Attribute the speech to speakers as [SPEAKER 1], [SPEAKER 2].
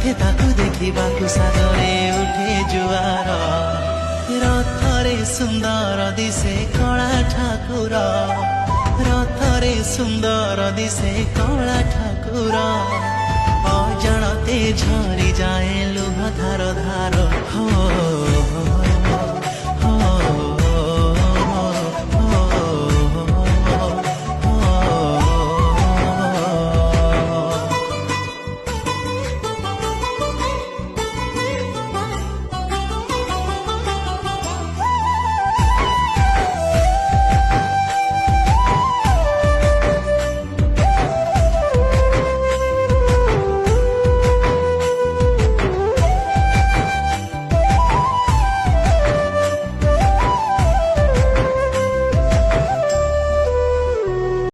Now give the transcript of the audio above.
[SPEAKER 1] उठे ताकू देखिबाकू सागरे उठे जुआर रथरे सुंदर दिसे कला ठाकुर रथरे सुंदर दिसे कला ठाकुर अजाणते झरी जाए लुह धार धार हो